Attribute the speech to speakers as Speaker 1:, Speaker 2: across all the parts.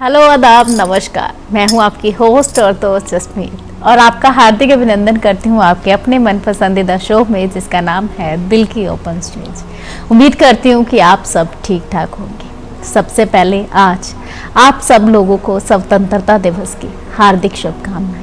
Speaker 1: Hello, आदाब, नमस्कार। मैं हूं आपकी होस्ट और दोस्त जसमीत और आपका हार्दिक अभिनंदन करती हूं आपके अपने मन पसंदीदा शो में, जिसका नाम है दिल की ओपन स्टेज। उम्मीद करती हूं कि आप सब ठीक ठाक होंगे। सबसे पहले आज आप सब लोगों को स्वतंत्रता दिवस की हार्दिक शुभकामनाएं।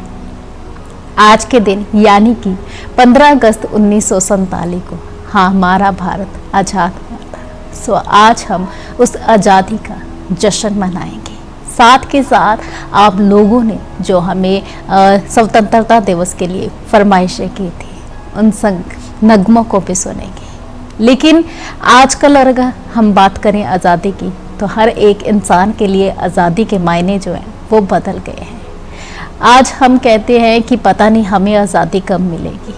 Speaker 1: आज के दिन यानी कि 15 अगस्त 1947 को हमारा भारत आज़ाद हुआ था। सो आज हम उस आज़ादी का जश्न मनाएंगे। साथ के साथ आप लोगों ने जो हमें स्वतंत्रता दिवस के लिए फरमाइशें की थी, उन नगमों को भी सुनेंगे। लेकिन आजकल अगर हम बात करें आज़ादी की, तो हर एक इंसान के लिए आज़ादी के मायने जो हैं वो बदल गए हैं। आज हम कहते हैं कि पता नहीं हमें आज़ादी कब मिलेगी।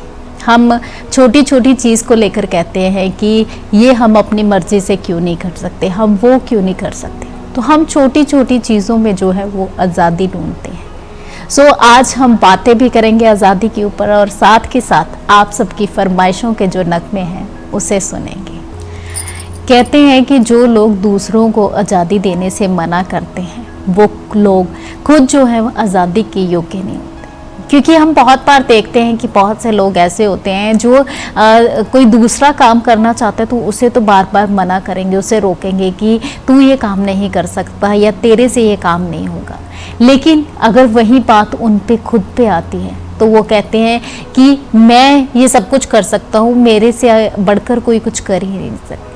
Speaker 1: हम छोटी छोटी चीज़ को लेकर कहते हैं कि ये हम अपनी मर्ज़ी से क्यों नहीं कर सकते, हम वो क्यों नहीं कर सकते। तो हम छोटी छोटी चीज़ों में जो है वो आज़ादी ढूंढते हैं। सो आज हम बातें भी करेंगे आज़ादी के ऊपर और साथ के साथ आप सबकी फरमाइशों के जो नगमे हैं उसे सुनेंगे। कहते हैं कि जो लोग दूसरों को आज़ादी देने से मना करते हैं, वो लोग खुद जो है वो आज़ादी के योग्य नहीं होते। क्योंकि हम बहुत बार देखते हैं कि बहुत से लोग ऐसे होते हैं जो कोई दूसरा काम करना चाहता है तो उसे तो बार बार मना करेंगे, उसे रोकेंगे कि तू ये काम नहीं कर सकता या तेरे से ये काम नहीं होगा। लेकिन अगर वही बात उन पे खुद पे आती है तो वो कहते हैं कि मैं ये सब कुछ कर सकता हूँ, मेरे से बढ़कर कोई कुछ कर ही नहीं सकता।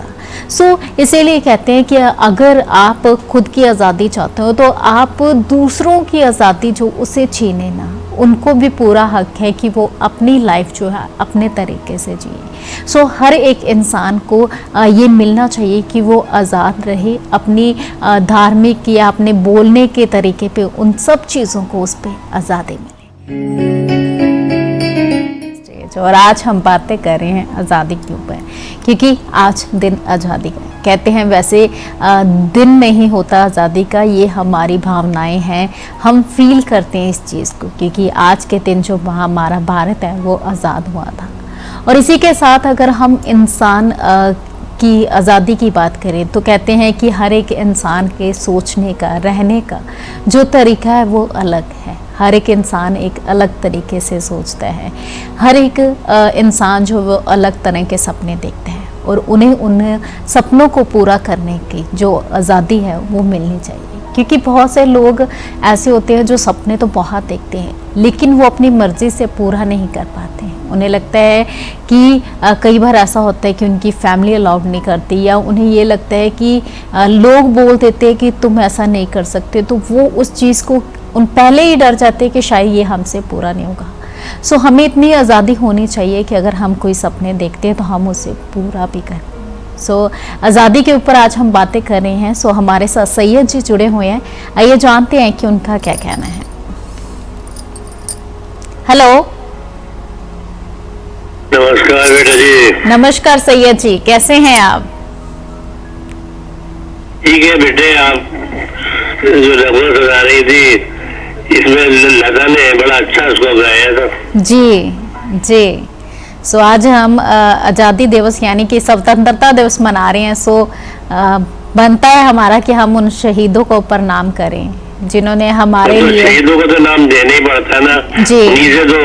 Speaker 1: इसीलिए कहते हैं कि अगर आप खुद की आज़ादी चाहते हो तो आप दूसरों की आज़ादी जो उसे छीने ना। उनको भी पूरा हक है कि वो अपनी लाइफ जो है अपने तरीके से जिए। हर एक इंसान को ये मिलना चाहिए कि वो आज़ाद रहे, अपनी धार्मिक या अपने बोलने के तरीके पे उन सब चीज़ों को उस पर आज़ादी मिले। और आज हम बातें कर रहे हैं आज़ादी के ऊपर, क्योंकि आज दिन आज़ादी का कहते हैं। वैसे दिन नहीं होता आज़ादी का, ये हमारी भावनाएं हैं, हम फील करते हैं इस चीज़ को, क्योंकि आज के दिन जो हमारा भारत है वो आज़ाद हुआ था। और इसी के साथ अगर हम इंसान की आज़ादी की बात करें तो कहते हैं कि हर एक इंसान के सोचने का, रहने का जो तरीका है वो अलग है। हर एक इंसान एक अलग तरीके से सोचता है। हर एक इंसान जो वो अलग तरह के सपने देखते हैं और उन्हें उन सपनों को पूरा करने की जो आज़ादी है वो मिलनी चाहिए। क्योंकि बहुत से लोग ऐसे होते हैं जो सपने तो बहुत देखते हैं लेकिन वो अपनी मर्ज़ी से पूरा नहीं कर पाते हैं। उन्हें लगता है कि कई बार ऐसा होता है कि उनकी फैमिली अलाउड नहीं करती, या उन्हें ये लगता है कि लोग बोल देते हैं कि तुम ऐसा नहीं कर सकते, तो वो उस चीज़ को उन पहले ही डर जाते हैं कि शायद ये हमसे पूरा नहीं होगा। हमें इतनी आज़ादी होनी चाहिए कि अगर हम कोई सपने देखते हैं तो हम उसे पूरा भी करें। आज़ादी के ऊपर आज हम बातें कर रहे हैं। हमारे साथ सैयद जी जुड़े हुए हैं, आइए जानते हैं कि उनका क्या कहना है। हेलो,
Speaker 2: नमस्कार बेटा जी।
Speaker 1: नमस्कार सैयद जी, कैसे हैं आप?
Speaker 2: ठीक है बेटे, आप जो नगमा सुना रही थी इसमें लता ने बड़ा अच्छा उसको गाया था।
Speaker 1: जी जी। आज हम आज़ादी दिवस यानी कि स्वतंत्रता दिवस मना रहे हैं। बनता है हमारा कि हम उन शहीदों को प्रणाम करें जिन्होंने हमारे लिए।
Speaker 2: शहीदों को तो नाम देना ही पड़ता ना जी, से तो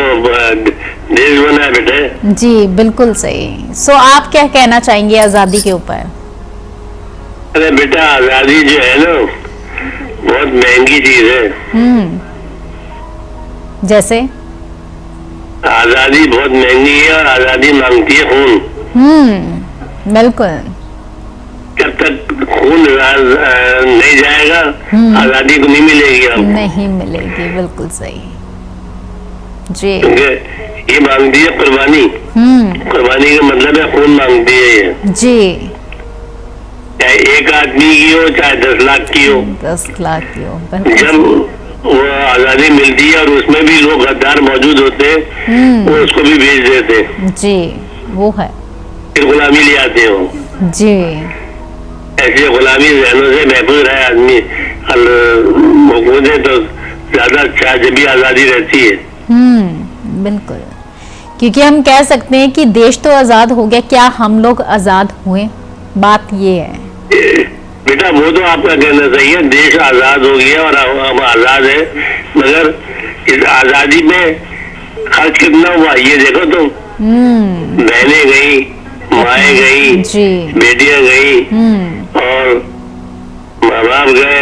Speaker 2: देश बना है बेटे।
Speaker 1: जी बिल्कुल सही। आप क्या कहना चाहेंगे आज़ादी के ऊपर?
Speaker 2: अरे बेटा, आज़ादी जो है ना बहुत महंगी चीज है।
Speaker 1: जैसे
Speaker 2: आज़ादी बहुत महंगी है और आज़ादी मांगती है खून।
Speaker 1: बिल्कुल।
Speaker 2: जब तक खून नहीं जाएगा आज़ादी को नहीं मिलेगी।
Speaker 1: नहीं मिलेगी, बिल्कुल सही जी।
Speaker 2: ये मांगती है कुर्बानी। कुर्बानी का मतलब है खून मांगती है ये जी। चाहे एक आदमी की हो चाहे 10 लाख की हो।
Speaker 1: 10 लाख की हो।
Speaker 2: जब वो आज़ादी मिलती है और उसमें भी लोग गद्दार मौजूद होते हैं, वो उसको भी भेज देते हैं
Speaker 1: जी, वो है,
Speaker 2: फिर गुलामी ले आते हो
Speaker 1: जी।
Speaker 2: ऐसे गुलामी जहनों से महफूज रहे आदमी हुकूमतें तो ज्यादा अच्छा जब भी आज़ादी रहती है।
Speaker 1: बिल्कुल, क्योंकि हम कह सकते हैं कि देश तो आज़ाद हो गया, क्या हम लोग आज़ाद हुए? बात ये है
Speaker 2: बेटा वो तो आपका कहना सही है, देश आजाद हो गया और हम आजाद है, मगर इस आजादी में खर्च कितना हुआ ये देखो तुम। बहनें गई, माएँ गई, बेटियां गई और माँ बाप गए,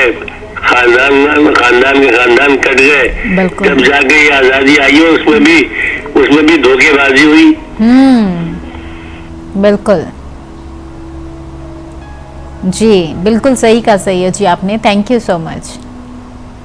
Speaker 2: खानदान के खानदान कट गए, तब जाके ये आजादी आई है। उसमें भी धोखेबाजी हुई।
Speaker 1: बिल्कुल जी, बिल्कुल सही कहा सैयद जी आपने। Thank you so much.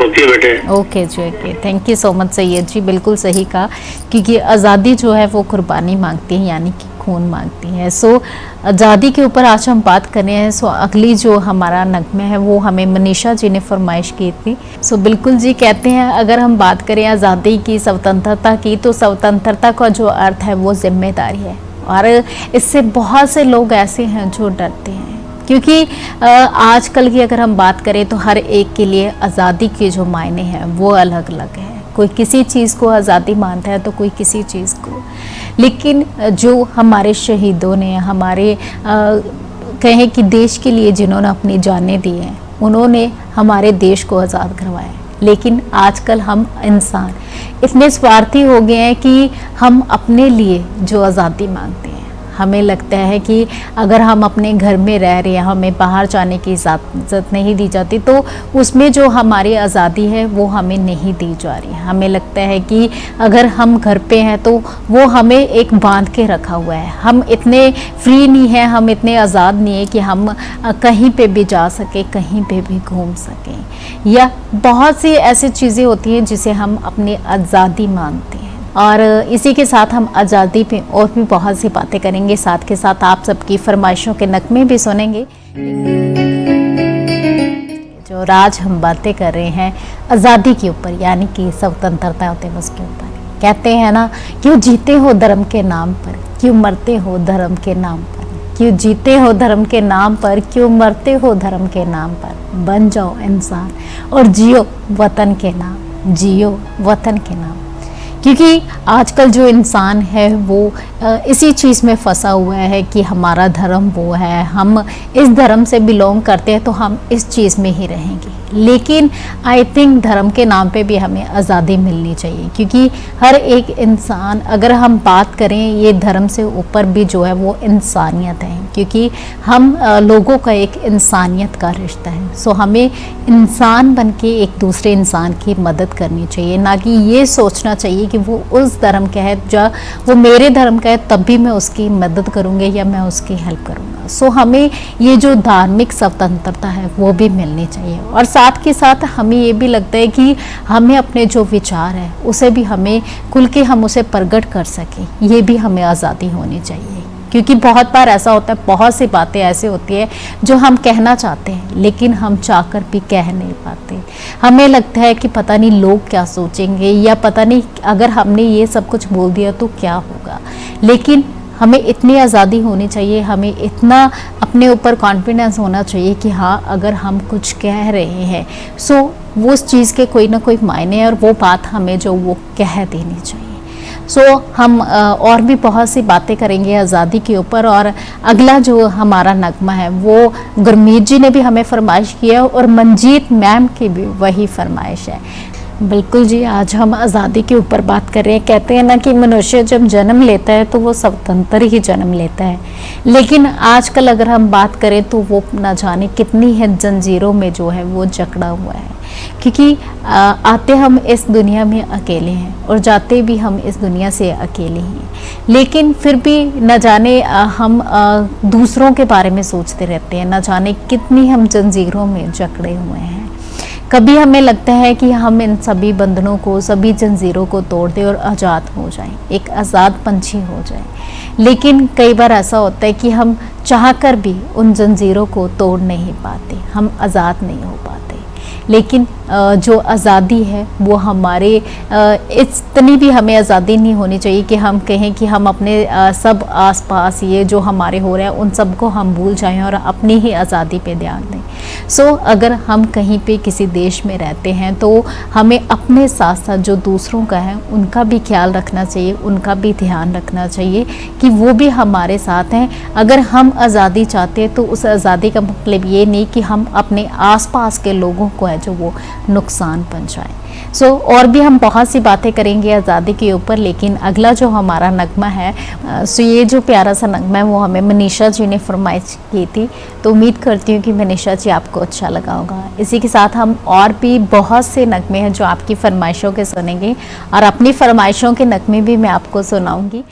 Speaker 2: Okay बेटे।
Speaker 1: ओके जी, okay, thank you so much Syed ji, बिल्कुल सही कहा, क्योंकि आज़ादी जो है वो कुर्बानी मांगती है, यानी कि खून मांगती है। सो आज़ादी के ऊपर आज हम बात कर रहे हैं। सो अगली जो हमारा नगमे है वो हमें मनीषा जी ने फरमाइश की थी। सो बिल्कुल जी, कहते हैं अगर हम बात करें आज़ादी की, स्वतंत्रता की, तो स्वतंत्रता का जो अर्थ है वो जिम्मेदारी है। और इससे बहुत से लोग ऐसे हैं जो डरते हैं, क्योंकि आजकल की अगर हम बात करें तो हर एक के लिए आज़ादी के जो मायने हैं वो अलग अलग है। कोई किसी चीज़ को आज़ादी मानता है तो कोई किसी चीज़ को। लेकिन जो हमारे शहीदों ने, हमारे कहें कि देश के लिए जिन्होंने अपनी जानें दी हैं, उन्होंने हमारे देश को आज़ाद करवाया। लेकिन आजकल हम इंसान इतने स्वार्थी हो गए हैं कि हम अपने लिए जो आज़ादी मांगते हैं, हमें लगता है कि अगर हम अपने घर में रह रहे हैं, हमें बाहर जाने की इजाज़त नहीं दी जाती, तो उसमें जो हमारी आज़ादी है वो हमें नहीं दी जा रही है। हमें लगता है कि अगर हम घर पे हैं तो वो हमें एक बांध के रखा हुआ है। हम इतने फ्री नहीं हैं, हम इतने आज़ाद नहीं है कि हम कहीं पे भी जा सके, कहीं पे भी घूम सकें, या बहुत सी ऐसी चीज़ें होती हैं जिसे हम अपनी आज़ादी मानते हैं। और इसी के साथ हम आज़ादी पे और भी बहुत सी बातें करेंगे, साथ के साथ आप सबकी फरमाइशों के नगमे भी सुनेंगे। जो राज हम बातें कर रहे हैं आज़ादी के ऊपर, यानी कि स्वतंत्रता दिवस के ऊपर, कहते हैं ना, क्यों जीते हो धर्म के नाम पर, क्यों मरते हो धर्म के नाम पर, क्यों जीते हो धर्म के नाम पर, क्यों मरते हो धर्म के नाम पर, बन जाओ इंसान और जियो वतन के नाम, जियो वतन के नाम। क्योंकि आजकल जो इंसान है वो इसी चीज़ में फंसा हुआ है कि हमारा धर्म वो है, हम इस धर्म से बिलोंग करते हैं तो हम इस चीज़ में ही रहेंगे। लेकिन आई थिंक धर्म के नाम पे भी हमें आज़ादी मिलनी चाहिए, क्योंकि हर एक इंसान, अगर हम बात करें ये धर्म से ऊपर भी जो है वो इंसानियत है, क्योंकि हम लोगों का एक इंसानियत का रिश्ता है। सो हमें इंसान बन के एक दूसरे इंसान की मदद करनी चाहिए, ना कि ये सोचना चाहिए कि वो उस धर्म का है, जो वो मेरे धर्म का है तब भी मैं उसकी मदद करूँगी या मैं उसकी हेल्प करूँगा। सो हमें ये जो धार्मिक स्वतंत्रता है वो भी मिलनी चाहिए। और साथ के साथ हमें ये भी लगता है कि हमें अपने जो विचार है उसे भी हमें खुल के हम उसे प्रकट कर सकें, ये भी हमें आज़ादी होनी चाहिए। क्योंकि बहुत बार ऐसा होता है, बहुत सी बातें ऐसी होती है जो हम कहना चाहते हैं लेकिन हम चाहकर भी कह नहीं पाते। हमें लगता है कि पता नहीं लोग क्या सोचेंगे, या पता नहीं अगर हमने ये सब कुछ बोल दिया तो क्या होगा। लेकिन हमें इतनी आज़ादी होनी चाहिए, हमें इतना अपने ऊपर कॉन्फिडेंस होना चाहिए कि हाँ, अगर हम कुछ कह रहे हैं सो वो उस चीज़ के कोई ना कोई मायने है और वो बात हमें जो वो कह देनी चाहिए। सो हम और भी बहुत सी बातें करेंगे आज़ादी के ऊपर। और अगला जो हमारा नगमा है वो गुरमीत जी ने भी हमें फरमाइश किया और मंजीत मैम की भी वही फरमाइश है। बिल्कुल जी, आज हम आज़ादी के ऊपर बात कर रहे हैं। कहते हैं ना कि मनुष्य जब जन्म लेता है तो वो स्वतंत्र ही जन्म लेता है, लेकिन आजकल अगर हम बात करें तो वो न जाने कितनी है जंजीरों में जो है वो जकड़ा हुआ है। क्योंकि आते हम इस दुनिया में अकेले हैं और जाते भी हम इस दुनिया से अकेले ही हैं, लेकिन फिर भी न जाने हम दूसरों के बारे में सोचते रहते हैं, न जाने कितनी हम जंजीरों में जकड़े हुए हैं। कभी हमें लगता है कि हम इन सभी बंधनों को, सभी जंजीरों को तोड़ दें और आज़ाद हो जाएं, एक आज़ाद पंछी हो जाएं। लेकिन कई बार ऐसा होता है कि हम चाहकर भी उन जंजीरों को तोड़ नहीं पाते, हम आज़ाद नहीं हो पाते। लेकिन जो आज़ादी है वो हमारे इस इतनी भी हमें आज़ादी नहीं होनी चाहिए कि हम कहें कि हम अपने सब आसपास ये जो हमारे हो रहा है उन सबको हम भूल जाएं और अपनी ही आज़ादी पे ध्यान दें। सो अगर हम कहीं पे किसी देश में रहते हैं तो हमें अपने साथ साथ जो दूसरों का है उनका भी ख्याल रखना चाहिए, उनका भी ध्यान रखना चाहिए कि वो भी हमारे साथ हैं। अगर हम आज़ादी चाहते हैं तो उस आज़ादी का मतलब ये नहीं कि हम अपने आसपास के लोगों को है जो वो नुकसान पहुंचाएं। सो और भी हम बहुत सी बातें करेंगे आज़ादी के ऊपर, लेकिन अगला जो हमारा नगमा है ये जो प्यारा सा नगमा है वो हमें मनीषा जी ने फरमाइश की थी, तो उम्मीद करती हूँ कि मनीषा जी आपको अच्छा लगा होगा। इसी के साथ हम और भी बहुत से नगमे हैं जो आपकी फरमाइशों के सुनेंगे और अपनी फरमाइशों के नगमे भी मैं आपको सुनाऊंगी।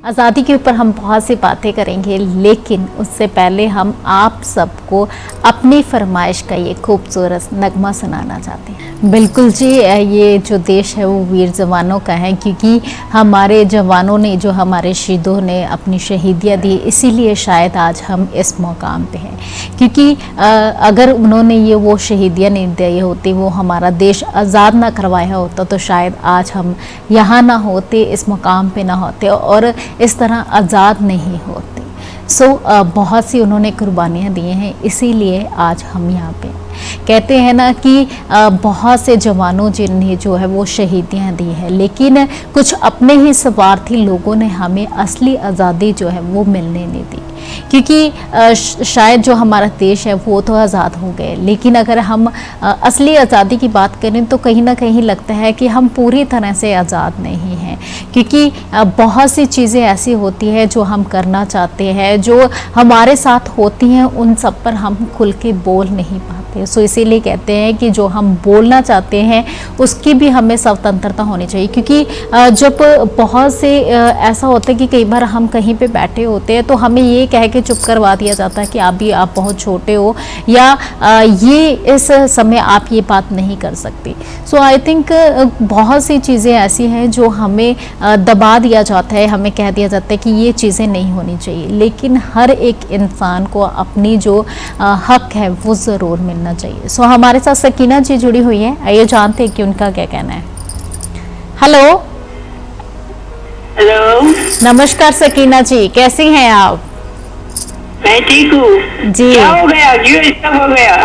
Speaker 1: आज़ादी के ऊपर हम बहुत सी बातें करेंगे, लेकिन उससे पहले हम आप सबको अपनी फरमाइश का ये खूबसूरत नगमा सुनाना चाहते हैं। बिल्कुल जी, ये जो देश है वो वीर जवानों का है, क्योंकि हमारे जवानों ने, जो हमारे शहीदों ने अपनी शहीदियाँ दी, इसीलिए शायद आज हम इस मुकाम पे हैं। क्योंकि अगर उन्होंने ये वो शहीदियाँ नहीं दी होती, वो हमारा देश आज़ाद ना करवाया होता, तो शायद आज हम यहाँ ना होते, इस मुकाम पे ना होते और इस तरह आज़ाद नहीं होते। बहुत सी उन्होंने कुर्बानियाँ दी हैं, इसीलिए आज हम यहाँ पे। कहते हैं ना कि बहुत से जवानों जिन्हें जो है वो शहीदियाँ दी है, लेकिन कुछ अपने ही स्वार्थी लोगों ने हमें असली आज़ादी जो है वो मिलने नहीं दी। क्योंकि शायद जो हमारा देश है वो तो आज़ाद हो गए, लेकिन अगर हम असली आज़ादी की बात करें तो कहीं ना कहीं लगता है कि हम पूरी तरह से आज़ाद नहीं हैं। क्योंकि बहुत सी चीज़ें ऐसी होती हैं जो हम करना चाहते हैं, जो हमारे साथ होती हैं, उन सब पर हम खुल के बोल नहीं पाते। सो इसीलिए कहते हैं कि जो हम बोलना चाहते हैं उसकी भी हमें स्वतंत्रता होनी चाहिए। क्योंकि जब बहुत से ऐसा होता है कि कई बार हम कहीं पे बैठे होते हैं तो हमें ये कह के चुप करवा दिया जाता है कि आप बहुत छोटे हो, या ये इस समय आप ये बात नहीं कर सकते। सो आई थिंक बहुत सी चीज़ें ऐसी हैं जो हमें दबा दिया जाता है, हमें कह दिया जाता है कि ये चीज़ें नहीं होनी चाहिए, लेकिन हर एक इंसान को अपनी जो हक है वो ज़रूर मिलना चाहिए। सो हमारे साथ सकीना जी जुड़ी हुई है, आइए जानते हैं कि उनका क्या कहना है। हेलो
Speaker 3: हेलो,
Speaker 1: नमस्कार सकीना जी, कैसी हैं आप?
Speaker 3: मैं ठीक हूँ
Speaker 1: जी।
Speaker 3: क्या हो गया, क्यों डिस्टर्ब हो गया?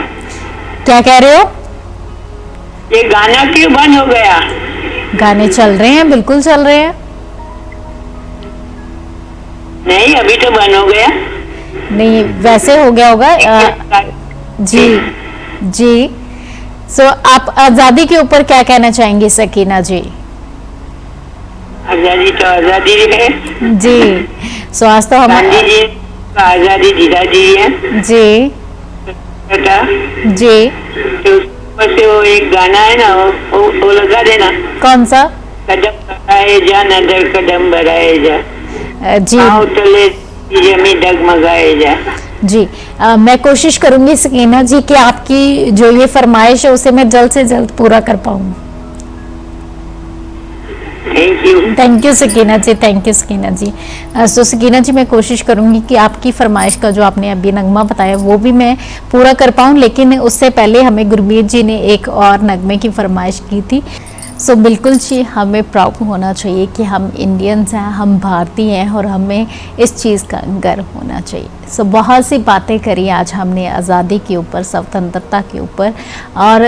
Speaker 1: क्या कह रहे हो?
Speaker 3: ये गाना क्यों बंद हो गया?
Speaker 1: गाने चल रहे हैं, बिल्कुल चल रहे हैं।
Speaker 3: नहीं, अभी तो बंद हो गया।
Speaker 1: नहीं, वैसे हो गया होगा। जी जी। सो आप आज़ादी के ऊपर क्या कहना चाहेंगी सकीना जी?
Speaker 3: आजादी तो आजादी है
Speaker 1: जी। सो आज तो हम
Speaker 3: गांधी जी का आजादी दिला दी है
Speaker 1: जी
Speaker 3: बेटा।
Speaker 1: जी।
Speaker 3: तो ऊपर से वो एक गाना है ना, वो लगा देना।
Speaker 1: कौन सा?
Speaker 3: कदम बढ़ाए जा, नजर कदम बढ़ाए जा,
Speaker 1: जी
Speaker 3: पाँव तले जमी डगमगाए जा।
Speaker 1: जी। मैं कोशिश करूंगी सकीना जी कि आपकी जो ये फरमाइश है उसे मैं जल्द से जल्द पूरा कर पाऊँ। Thank you Sakina ji, thank you Sakina ji. So Sakina ji, मैं कोशिश करूंगी कि आपकी फरमाइश का जो आपने अभी नगमा बताया वो भी मैं पूरा कर पाऊँ, लेकिन उससे पहले हमें गुरमीत जी ने एक और नगमे की फरमाइश की थी। सो बिल्कुल जी, हमें प्राउड होना चाहिए कि हम इंडियंस हैं, हम भारतीय हैं और हमें इस चीज़ का गर्व होना चाहिए। सो बहुत सी बातें करी आज हमने आज़ादी के ऊपर, स्वतंत्रता के ऊपर, और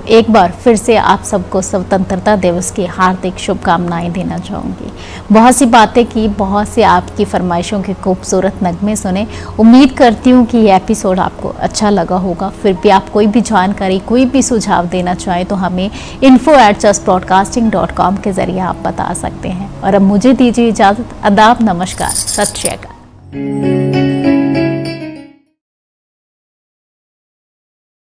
Speaker 1: एक बार फिर से आप सबको स्वतंत्रता दिवस की हार्दिक शुभकामनाएं देना चाहूँगी। बहुत सी बातें की, बहुत सी आपकी फरमाइशों के खूबसूरत नगमे सुने। उम्मीद करती हूँ कि ये एपिसोड आपको अच्छा लगा होगा। फिर भी आप कोई भी जानकारी, कोई भी सुझाव देना चाहें तो हमें info@justbroadcasting.com के ज़रिए आप बता सकते हैं। और अब मुझे दीजिए इजाज़त। आदाब, नमस्कार, सत श्री अकाल।